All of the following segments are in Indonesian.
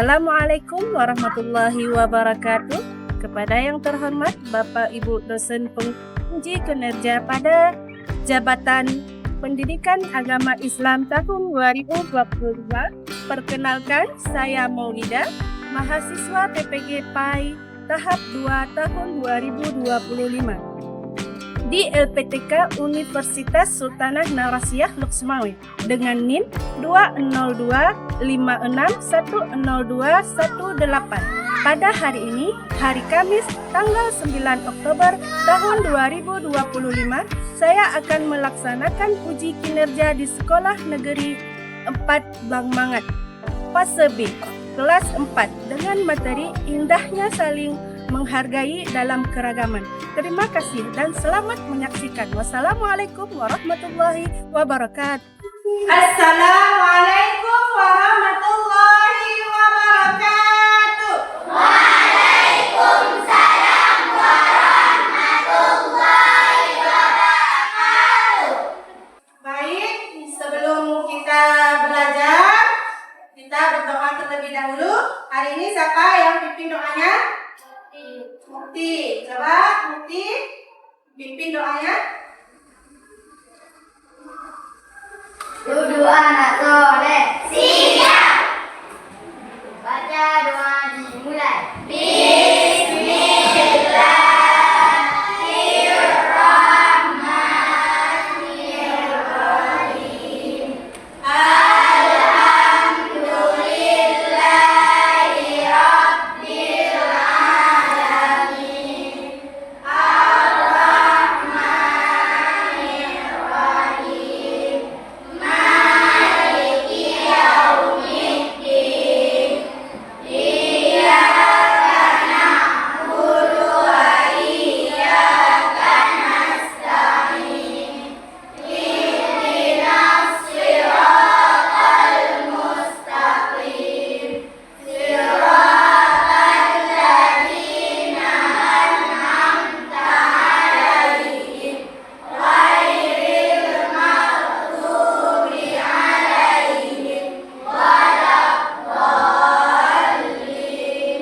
Assalamualaikum warahmatullahi wabarakatuh. Kepada yang terhormat Bapak Ibu dosen penguji kinerja pada Jabatan Pendidikan Agama Islam tahun 2022, perkenalkan saya Maulidah, mahasiswa TPG PAI tahap 2 tahun 2025 di LPTK Universitas Sultanah Narasiyah Luxmawe dengan NIM 20256102118. Pada hari ini, hari Kamis, tanggal 9 Oktober tahun 2025, saya akan melaksanakan uji kinerja di Sekolah Negeri 4 Bangmangat, Fase B, kelas 4 dengan materi indahnya saling menghargai dalam keragaman. Terima kasih dan selamat menyaksikan. Wassalamualaikum warahmatullahi wabarakatuh. Assalamualaikum warahmatullahi wabarakatuh. Waalaikumsalam warahmatullahi wabarakatuh. Baik, sebelum kita belajar, kita berdoa terlebih dahulu. Hari ini siapa yang pimpin doanya? Mukti. Coba Mukti pimpin doanya. Duduk anak soleh. Siap. Baca doa dimulai. Bismillahirrahmanirrahim. Alhamdulillahi rabbil alamin. Ar-Rahmanirrahim. Maliki yaumiddin. Iyyaka na'budu wa iyyaka nasta'in. Ihdinas siratal mustaqim. Siratal ladzina an'amta 'alaihim ghairil maghdubi 'alaihim waladdallin.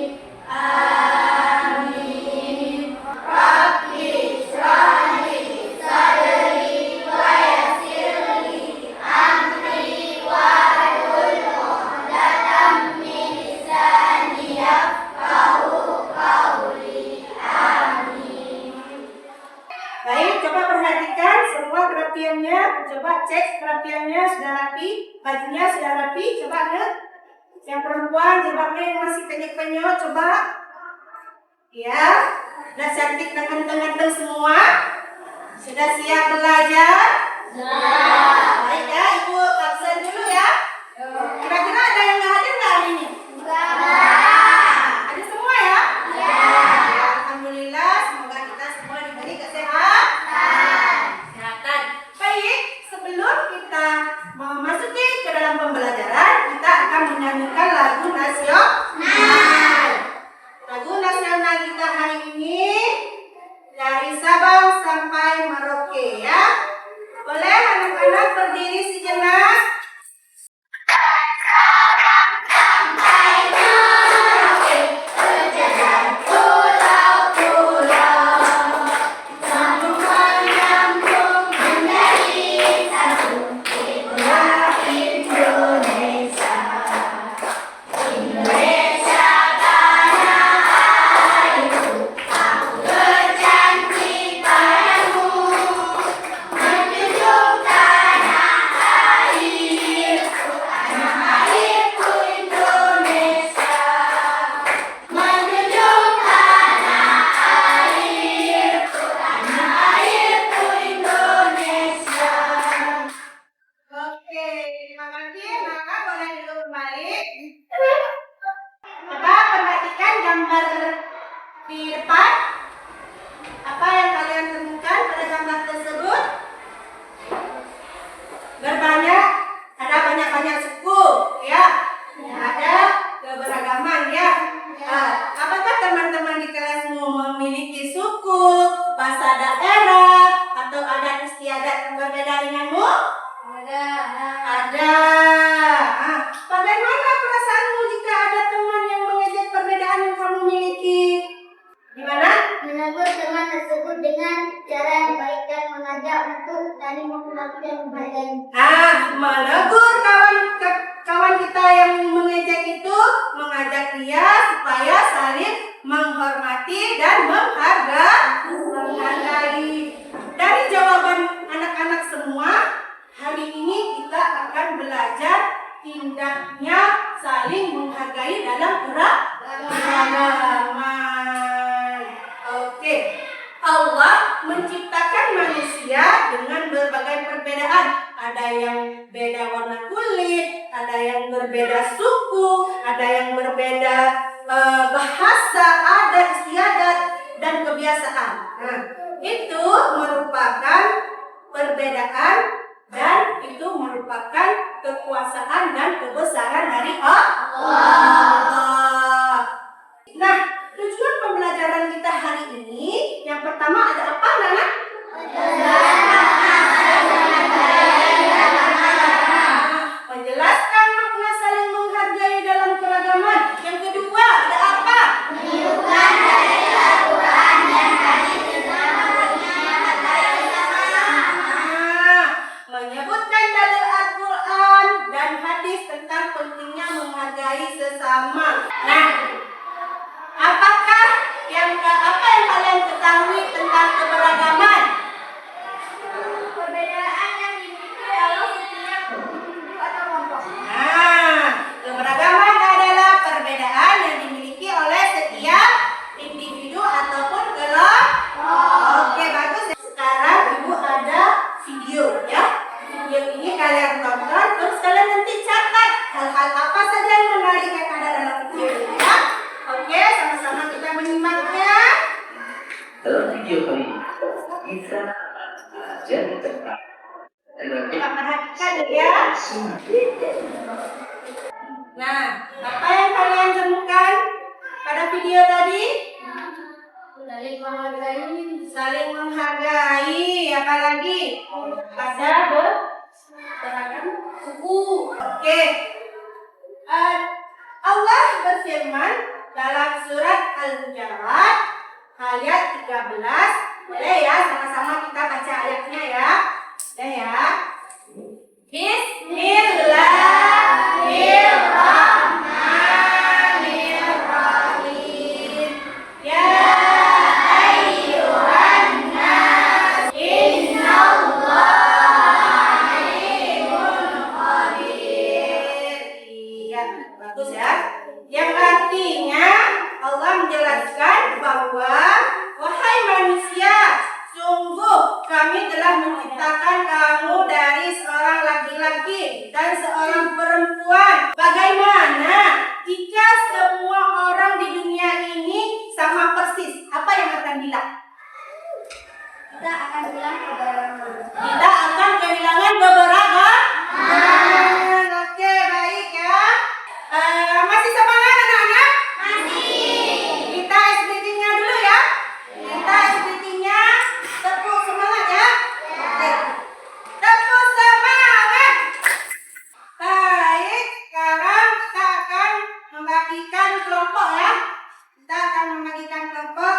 Amin. Rabbi shrah li sadri wa yassir li amri wahlul 'uqdatam min lisani yafqahu qawli. Amin. Baik, coba perhatikan semua kerapiannya. Coba cek kerapiannya sudah rapi, bajunya sudah rapi. Coba lihat. Yang perempuan jilbabnya yang masih penyok-penyok, coba. Ya, sudah cantik dan ganteng-ganteng semua. Sudah siap belajar? Baik ya, Ibu absen dulu ya. Kira-kira ada yang nggak hadir nggak hari ini? Ada semua ya? Alhamdulillah, semoga kita semua diberi kesehatan. Baik, sebelum kita memasuki ke dalam pembelajaran, kita akan menyanyikan lagu nasional. Lagu nasional kita hari ini dari Sabang sampai Merauke ya. Boleh anak-anak berdiri sejenak? Oke, terima kasih. Maka boleh duduk kembali. Coba perhatikan gambar di depan. Apa yang kalian temukan pada gambar tersebut? Ada banyak suku, ya. Ada keberagaman, ya. Apakah teman-teman di kelasmu memiliki suku, bahasa daerah, atau adat istiadat yang berbeda denganmu? Ada. Bagaimana perasaanmu jika ada teman menegur teman tersebut dengan cara yang baik dan mengajak untuk saling menghormati dan menghargai. Menegur kawan kita yang mengejek itu, mengajak dia supaya saling menghormati dan menghargai. Dari jawaban anak-anak semua, hari ini kita akan belajar indahnya saling menghargai dalam keragaman. Oke. Allah menciptakan manusia dengan berbagai perbedaan. Ada yang beda warna kulit, ada yang berbeda suku, ada yang berbeda bahasa, adat, istiadat, dan kebiasaan. Nah, itu merupakan perbedaan dan itu merupakan kekuasaan dan kebesaran dari Allah. Nah, tujuan pembelajaran kita hari ini yang pertama ada apa, Nana? Menjelaskan makna saling menghargai dalam keragaman. Yang kedua ada apa? Menyebutkan dari Al-Quran dan hadis tentang menghargai sesama. Menyebutkan dalil Al-Quran dan hadis tentang pentingnya menghargai sesama. Nah, apa yang kalian ketahui tentang keberagaman? Perbedaan yang dimiliki oleh setiap individu atau kelompok. Keberagaman adalah perbedaan yang dimiliki oleh setiap individu ataupun kelompok. Oke, bagus. Sekarang Ibu ada video ya. Video ini kalian tonton, terus kalian nanti catat hal-hal apa saja yang menarik yang ada dalam video ini ya. Oke, sama-sama kita menyimaknya. Dalam video kali ini kita belajar tentang Kita perhatikan ya. Nah, apa yang kalian temukan pada video tadi? Saling menghargai. Saling menghargai, apalagi ada beragam suku. Oke. Allah berfirman dalam surat Al-Hujurat ayat 13. Boleh ya, sama-sama kita baca ayatnya ya. Udah ya. Bismillahirrahmanirrahim. Ya ayyuhan nas, innallaha alimun khabir. Iya, bagus ya. Yang artinya Allah menjelaskan bahwa wahai manusia, sungguh kami telah menciptakan kamu dari seorang laki-laki dan seorang perempuan. Bagaimana jika semua orang di dunia ini sama persis? Apa yang akan bilang? Kita akan bilang keberagaman. Kita akan kehilangan keberagaman. Oke, baik ya. Masih semangat anak-anak? Masih. Kita SBT-nya dulu ya. Kita SBT-nya tepuk semangat ya. Oke. Tepuk semangat. Baik, sekarang kita akan membagikan kelompok ya. Kita akan membagikan kelompok.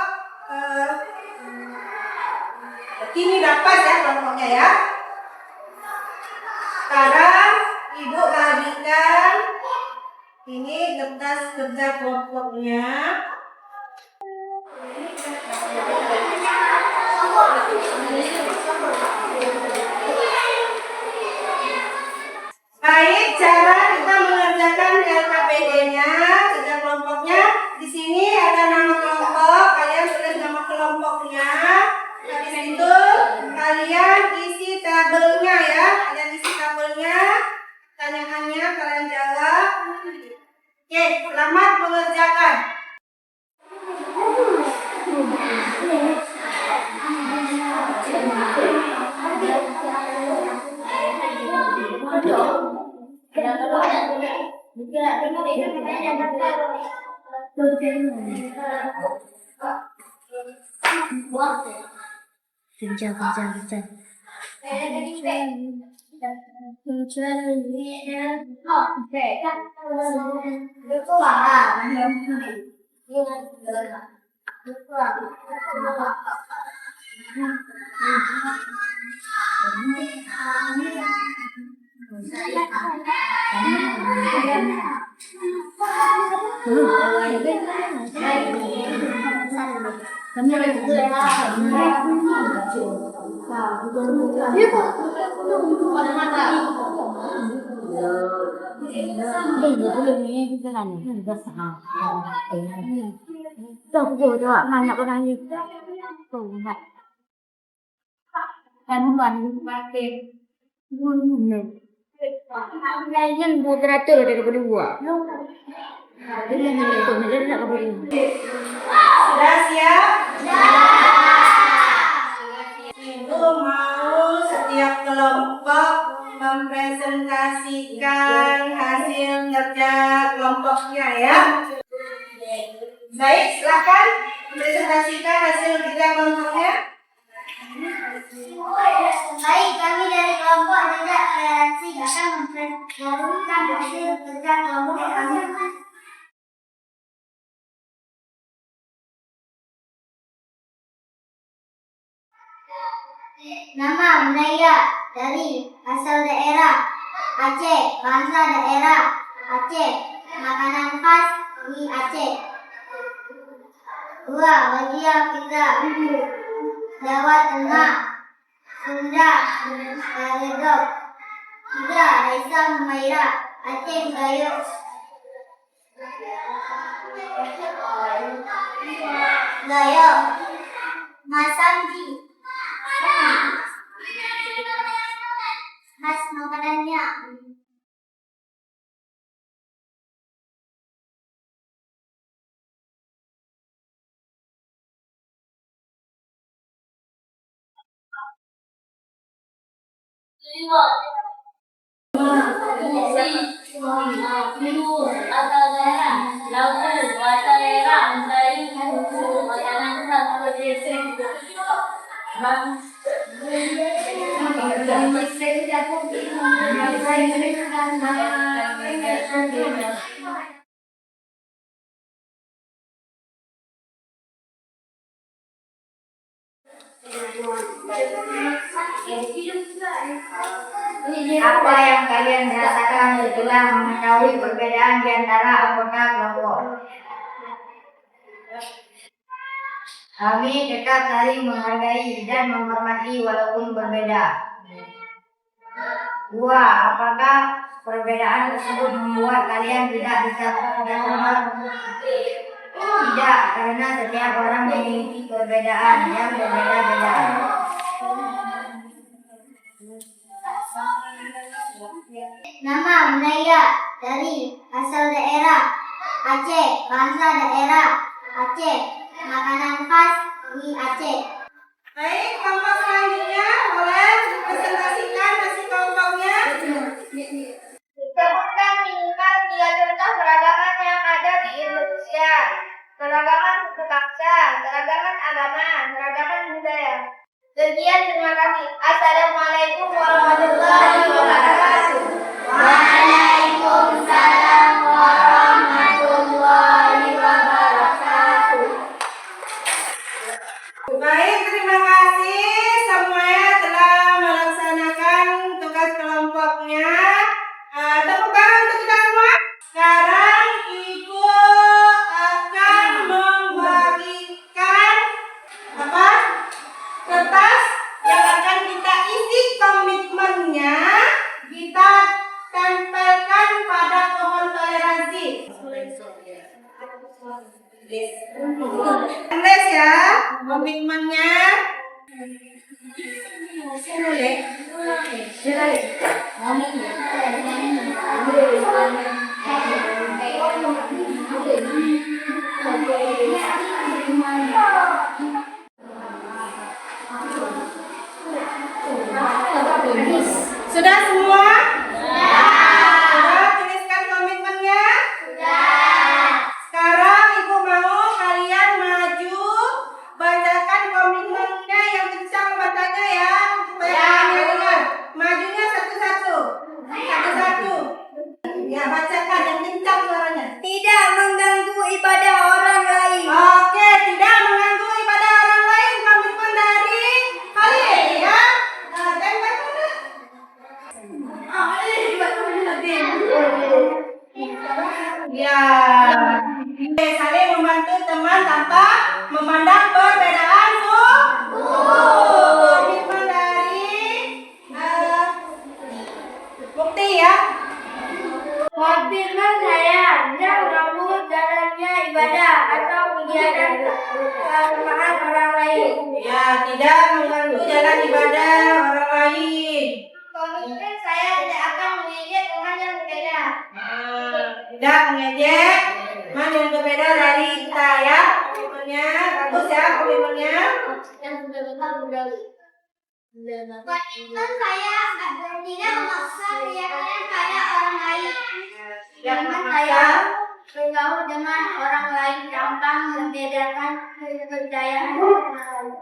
Ini dapat ya kelompoknya ya. Sekarang Ibu bagikan ini kertas-kertas kelompoknya. Baik, cara kita mengerjakan LKPD-nya, kerja kelompoknya. Di sini ada nama kelompok, kalian tulis nama kelompoknya. Habis itu kalian isi tabelnya ya, kalian isi tabelnya. Pertanyaannya kalian jawab. Oke, selamat mengerjakan. Sudah siap? Ibu mau setiap kelompok mempresentasikan hasil kerja kelompoknya ya. Baik, silakan presentasikan hasil kerja kelompoknya. Baik, kami dari kelompok jejak toleransi akan mempresentasikan hasil kerja kelompok kami. Nama Munaya dari asal daerah Aceh, bahasa daerah Aceh, makanan khas mie Aceh. 2. Wajia kita Jawa Tengah, Sunda, Kaledok. 3. Raisa Humaira, Aceh Gayo. Gayo Masamji. Khas makanannya. Apa yang kalian rasakan setelah mengetahui perbedaan di antara anggota kelompok? Kami tetap saling menghargai dan menghormati walaupun berbeda. 2. Apakah perbedaan tersebut membuat kalian tidak bisa bersama? Tidak, karena setiap orang memiliki perbedaan yang berbeda-beda. Nama Munaya dari asal daerah Aceh, bahasa daerah Aceh, makanan khas mie Aceh. Baik, kelompok selanjutnya boleh dipresentasikan hasil kelompoknya. Sebutkan minimal 3 contoh keragaman yang ada di Indonesia. Keragaman suku bangsa, keragaman agama, keragaman budaya. Sekian, terima kasih. Assalamualaikum warahmatullahi wabarakatuh. Waalaikumsalam warahmatullahi wabarakatuh. Baik, terima kasih semuanya telah melaksanakan tugas kelompoknya. Tepuk tangan untuk kita semua. Sekarang Ibu akan membagikan kertas yang akan kita isi komitmennya. Kita tempelkan pada pohon toleransi. Tulis ya komitmennya. Sudah semua? Sudah tuliskan komitmennya? Sekarang Ibu mau kalian maju bacakan komitmennya yang kencang bacanya ya supaya kalian dengar. Majunya satu-satu. Satu-satu. Ya, bacakan yang kencang suaranya. Tidak mengganggu ibadah orang lain. Oke, tidak mengganggu ibadah Ya, tidak mengganggu jalan ibadah orang lain. Komitmen saya tidak akan mengejek Tuhan yang berbeda. Tidak mengejek Tuhan yang berbeda dari kita ya. Komitmennya bagus ya komitmennya. Komitmen saya tidak memaksa keyakinan pada orang lain. Komitmen saya bergaul dengan orang lain tanpa membedakan kepercayaan orang lain.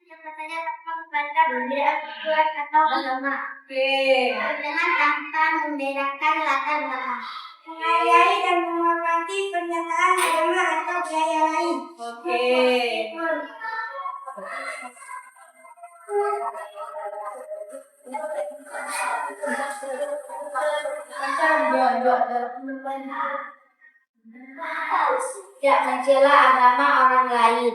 Katanya tanpa membedakan perbedaan ras atau agama. Dengan tanpa membedakan latar belakang. Menghargai dan menghormati pernyataan agama atau budaya lain. Tidak mencela agama orang lain.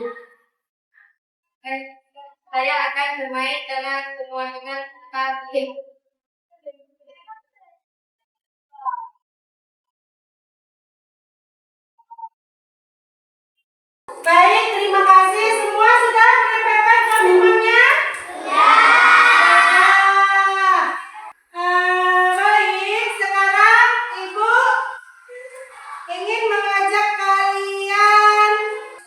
Saya akan bermain dengan semua dengan kasih. Baik, terima kasih. Semua sudah menyampaikan komitmennya? Ya. Baik, sekarang Ibu ingin mengajak kalian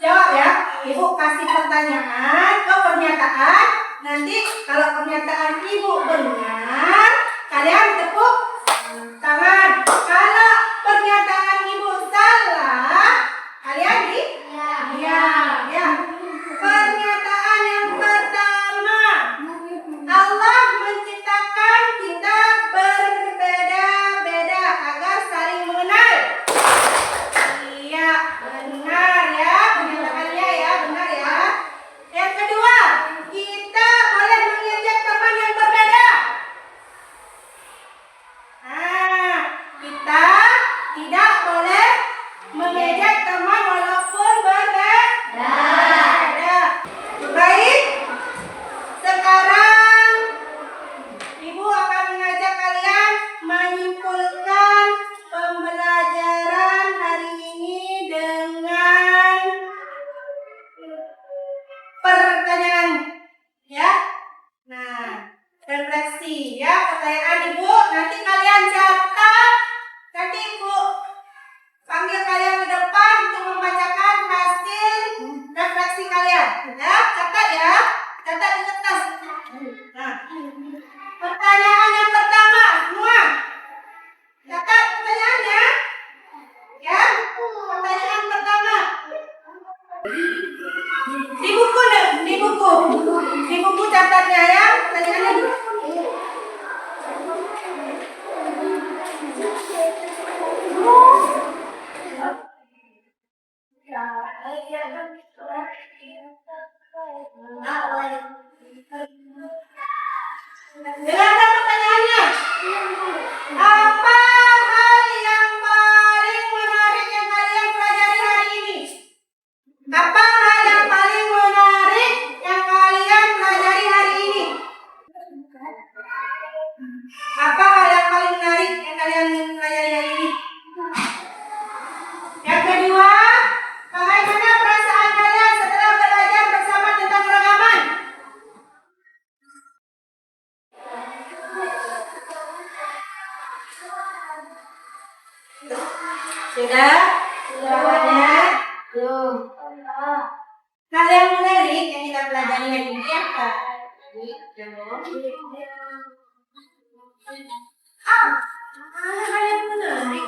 jawab ya. Ibu kasih pertanyaan ke pernyataan. Nanti kalau pernyataan Ibu benar, kalian tepuk tangan. Kalau pernyataan Ibu salah, kalian ya. Pernyataan yang pertama, Allah menciptakan kita berbeda-beda agar saling mengenal. Iya, benar ya. Pernyataannya ya, benar ya. Yang kedua, kita boleh mengejek teman yang berbeda. Kita tidak boleh mengejek teman walaupun berbeda. Baik, sekarang Ibu akan mengajak kalian menyimpulkan pembelajaran hari ini dengan pertanyaan ya. Nah, refleksi ya pertanyaan Ibu. Nanti kalian catat. Nanti Ibu panggil kalian ke depan untuk membacakan hasil refleksi kalian. Ya, catat ya. Catat di kertas. Nah, pertanyaan yang pertama semua. Catat pertanyaannya. Ya, pertanyaan pertama. Di buku deh, di buku. Di buku catatnya ya. Pertanyaannya. Dengarkan pertanyaannya. Apa hal yang paling menarik yang kalian pelajari hari ini? Apa hal yang paling menarik yang kalian pelajari hari ini? Apa hal yang paling menarik yang kalian pelajari hari ini? Yang kedua, bagaimana perasaan kalian setelah belajar bersama tentang keragaman? Sudah? Jawabannya? Belum. Hal yang menarik yang kita pelajari hari ini apa? Hal yang menarik.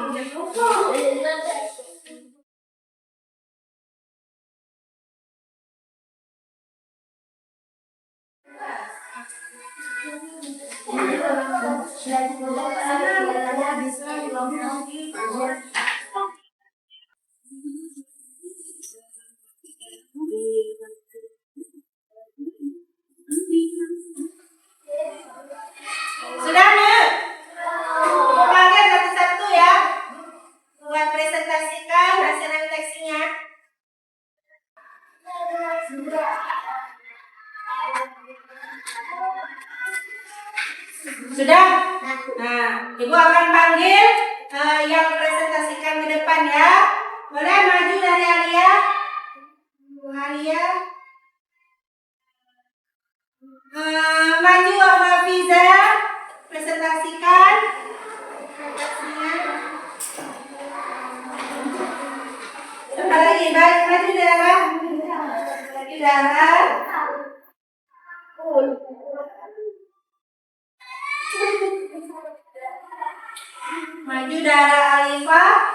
Sudah nih? Panggil satu-satu ya. Buat presentasikan hasil refleksinya. Sudah? Nah, Ibu akan panggil yang presentasikan ke depan ya. Boleh maju dari Alia? Bu Alia. Maju Hafiza. Presentasikan. Presentasinya. Coba lagi, balik maju Dara. Lagi Dara. Maju Dara Alifah.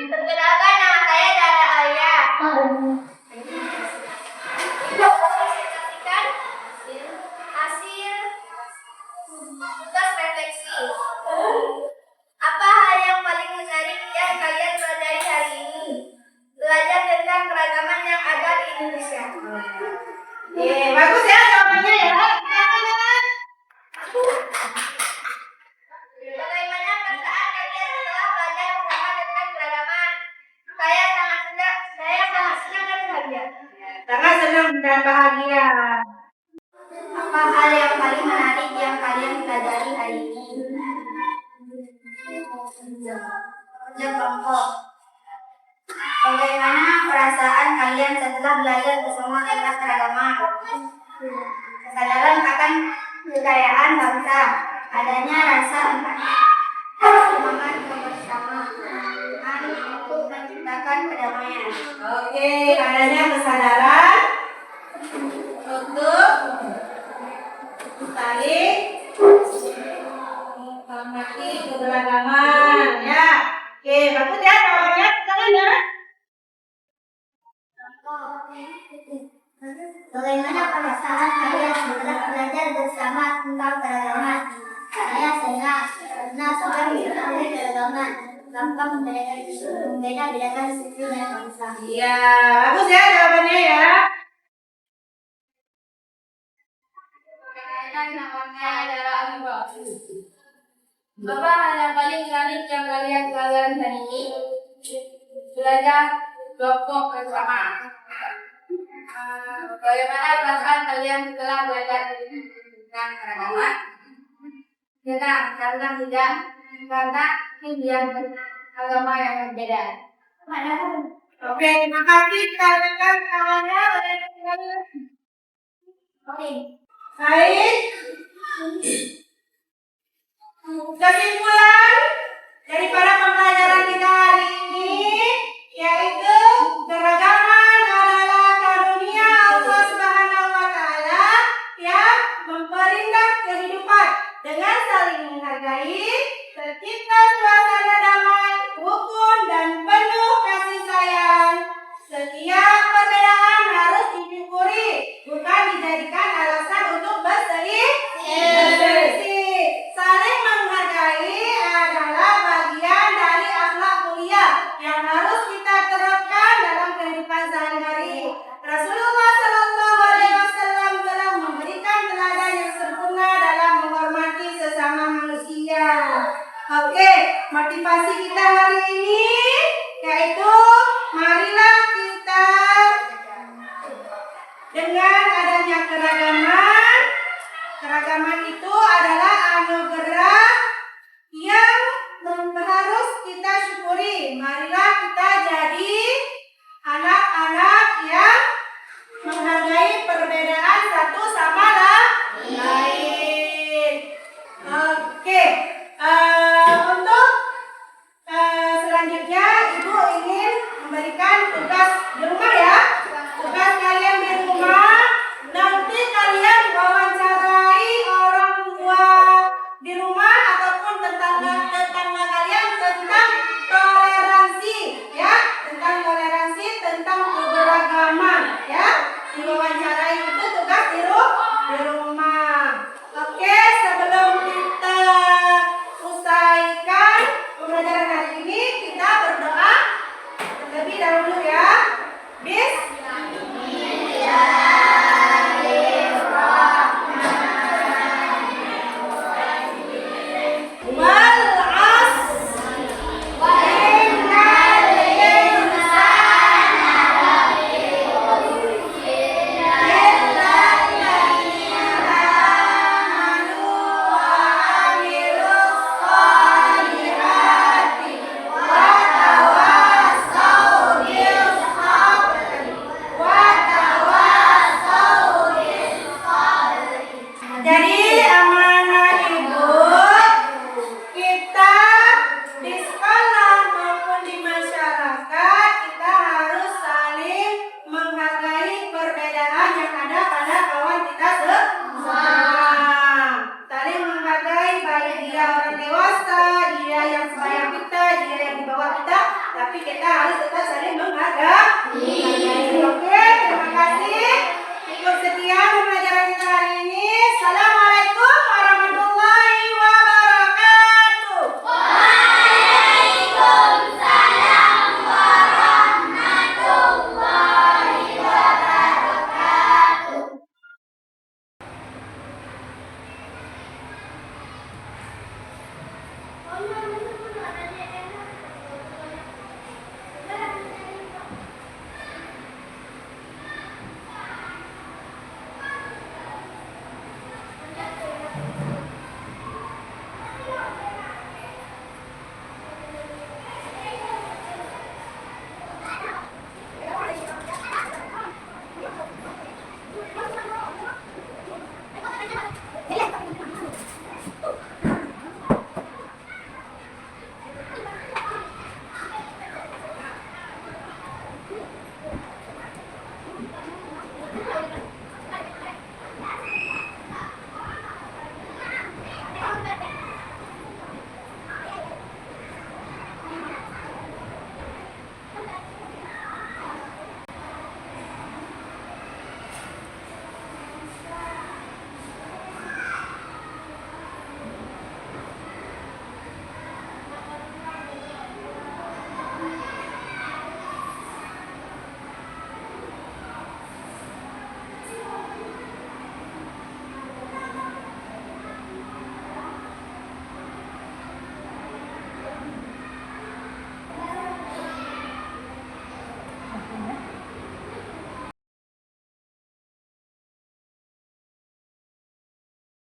Perkenalkan, nama saya Dara Alia. Presentasikan hasil tugas refleksi. Apa hal yang paling menarik yang kalian pelajari hari ini? Belajar tentang keragaman yang ada di Indonesia. Bagus ya jawabannya ya. Bagaimana perasaan kalian setelah belajar bersama tentang keragaman? Saya sangat senang dan bahagia. Sangat senang dan bahagia. Apa hal yang paling menarik yang kalian pelajari hari ini? Kerja kelompok. Bagaimana perasaan kalian setelah belajar bersama tentang keragaman? Kesadaran akan kekayaan bangsa, adanya rasa empati, semangat kebersamaan untuk menciptakan kedamaian. Oke, adanya kesadaran untuk saling menghormati keberagaman ya. Oke, bagus ya jawabannya. Jangan ya. Bagaimana perasaan kalian setelah belajar bersama tentang keragaman? Saya senang karena sudah mengetahui keragaman, gampang membeda-bedakan suku dan bangsa. Iya, bagus ya jawabannya ya. Namanya adalah Alibaba. Apa hal yang paling menarik yang kalian pelajari hari ini? Belajar kelompok bersama. Bagaimana perasaan kalian setelah belajar tentang keragaman? Senang karena pilihan agama yang berbeda. Oke, terima kasih. Kita dengar kawannya. Oke. Baik. Kesimpulan daripada pembelajaran kita hari ini yaitu keragaman adalah karunia Allah Subhanahu wa taala yang memperindah kehidupan dengan saling menghargai, tercipta suasana damai, rukun dan penuh kasih sayang. Setiap perbedaan harus disyukuri, bukan dijadikan alasan untuk berselisih. Saling menghargai adalah bagian dari akhlak mulia yang harus kita terapkan dalam kehidupan sehari-hari. Rasulullah Shallallahu Alaihi Wasallam telah memberikan teladan yang sempurna dalam menghormati sesama manusia. Oke, motivasi kita hari ini yaitu marilah kita dengan adanya keragaman itu